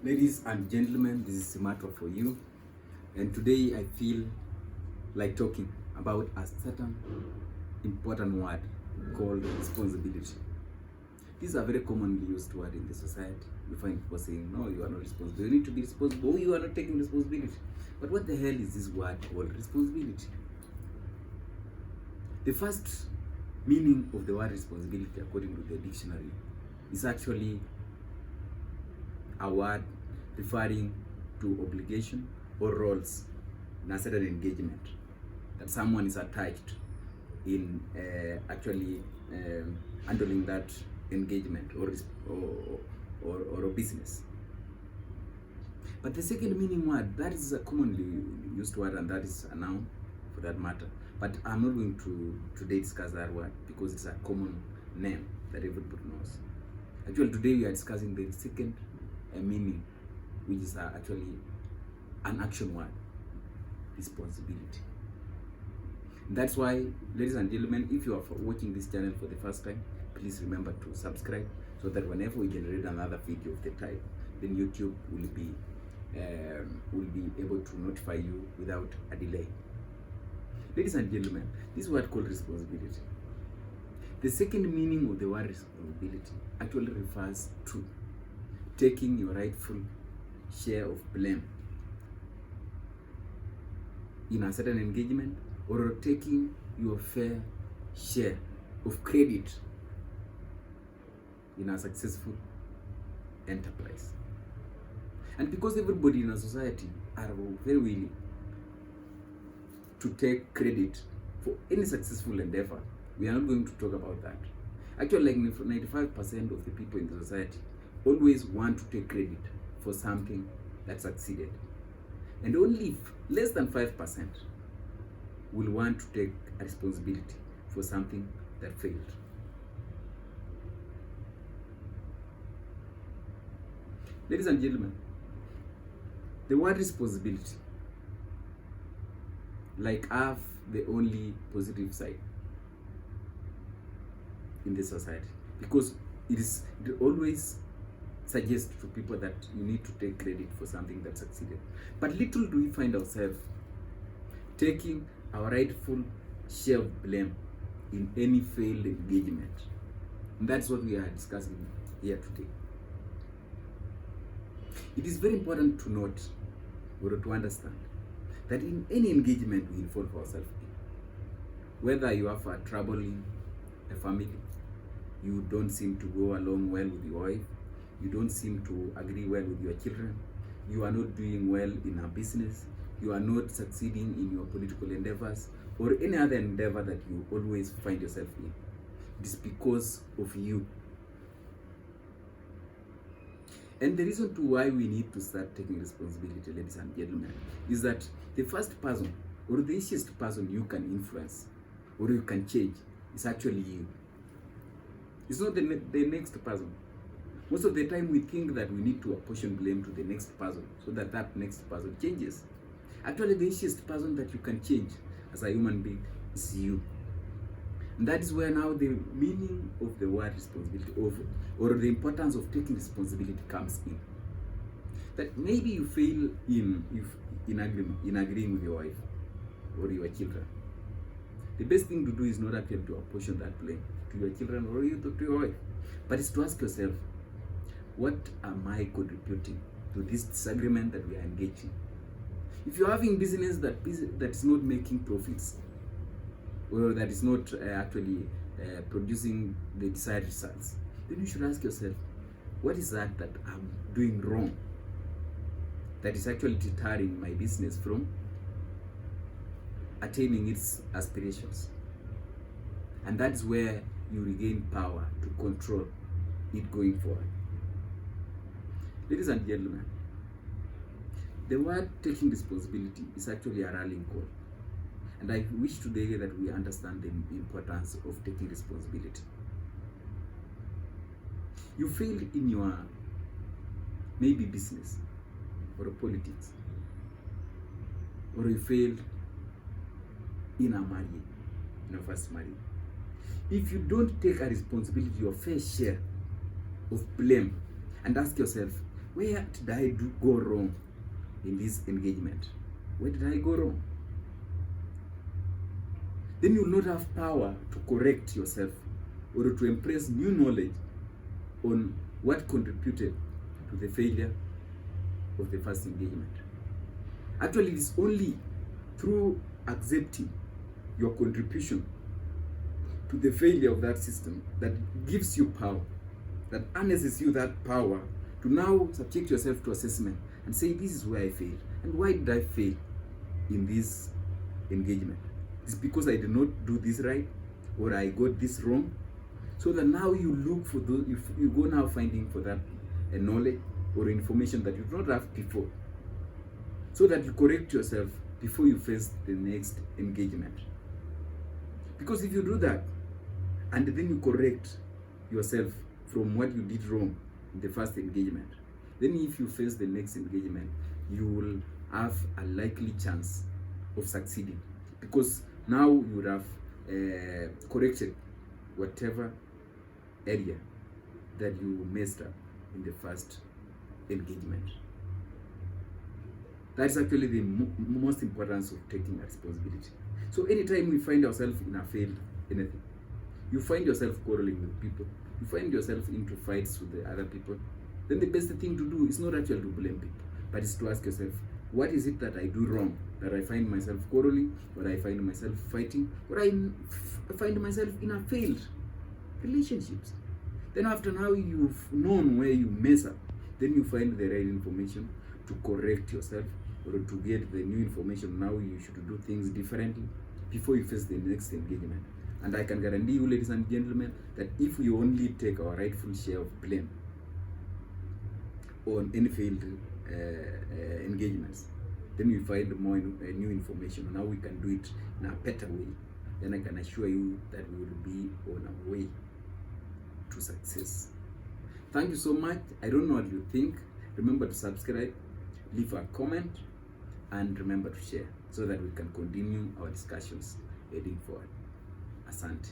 Ladies and gentlemen, this is Simato for you, and today I feel like talking about a certain important word called responsibility. This is a very commonly used word in the society. You find people saying, no, you are not responsible. You need to be responsible. You are not taking responsibility. But what the hell is this word called responsibility? The first meaning of the word responsibility, according to the dictionary, is actually a word referring to obligation or roles in a certain engagement that someone is attached in actually handling that engagement or a business. But the second meaning word, that is a commonly used word, and that is a noun for that matter. But I'm not going to today discuss that word because it's a common name that everybody knows. Actually, today we are discussing the second meaning, which is actually an action word: responsibility. That's why, ladies and gentlemen, if you are watching this channel for the first time, please remember to subscribe so that whenever we generate another video of the type, then YouTube will be able to notify you without a delay. Ladies and gentlemen, this word called responsibility. The second meaning of the word responsibility actually refers to taking your rightful share of blame in a certain engagement, or taking your fair share of credit in a successful enterprise. And because everybody in a society are very willing to take credit for any successful endeavor, we are not going to talk about that. Actually, like 95% of the people in the society always want to take credit for something that succeeded. And only less than 5% will want to take a responsibility for something that failed. Ladies and gentlemen, the word responsibility, like, have the only positive side in the society, because it always suggests to people that you need to take credit for something that succeeded. But little do we find ourselves taking our rightful share of blame in any failed engagement. And that's what we are discussing here today. It is very important to note or to understand that in any engagement we involve ourselves in, whether you have a troubling a family, you don't seem to go along well with your wife, you don't seem to agree well with your children, you are not doing well in a business, you are not succeeding in your political endeavors, or any other endeavor that you always find yourself in. It is because of you. And the reason to why we need to start taking responsibility, ladies and gentlemen, is that the first person or the easiest person you can influence or you can change is actually you. It's not the next person. Most of the time we think that we need to apportion blame to the next person so that that next person changes. Actually, the easiest person that you can change as a human being is you. And that is where now the meaning of the word responsibility or the importance of taking responsibility comes in. That maybe you fail in agreeing with your wife or your children. The best thing to do is not actually to apportion that blame to your children or to your wife, but it's to ask yourself, what am I contributing to this disagreement that we are engaged in? If you're having business that is not making profits, or that is not actually producing the desired results, then you should ask yourself, what is that I'm doing wrong that is actually deterring my business from attaining its aspirations? And that's where you regain power to control it going forward. Ladies and gentlemen, the word taking responsibility is actually a rallying call. And I wish today that we understand the importance of taking responsibility. You failed in your maybe business or politics, or you failed in a marriage, in a first marriage. If you don't take a responsibility, your fair share of blame, and ask yourself, where did I go wrong in this engagement? Where did I go wrong? Then you will not have power to correct yourself or to impress new knowledge on what contributed to the failure of the first engagement. Actually, it is only through accepting your contribution to the failure of that system that gives you power, that harnesses you that power to now subject yourself to assessment and say, this is where I failed. And why did I fail in this engagement? It's because I did not do this right, or I got this wrong. So that now you look for those, you go now finding for that knowledge or information that you do not have before, so that you correct yourself before you face the next engagement. Because if you do that, and then you correct yourself from what you did wrong in the first engagement, then if you face the next engagement, you will have a likely chance of succeeding, because now you would have corrected whatever area that you messed up in the first engagement. That's actually the most importance of taking responsibility. So anytime we find ourselves in a failed anything, you find yourself quarreling with people, you find yourself into fights with the other people, then the best thing to do is not actually to blame people, but is to ask yourself, what is it that I do wrong, that I find myself quarreling, or I find myself fighting, or I find myself in a failed relationships? Then after now you've known where you mess up, then you find the right information to correct yourself, or to get the new information. Now you should do things differently before you face the next engagement. And I can guarantee you, ladies and gentlemen, that if we only take our rightful share of blame on any failed engagements, then we find more new information. Now we can do it in a better way. Then I can assure you that we will be on our way to success. Thank you so much. I don't know what you think. Remember to subscribe, leave a comment, and remember to share so that we can continue our discussions heading forward. Asante.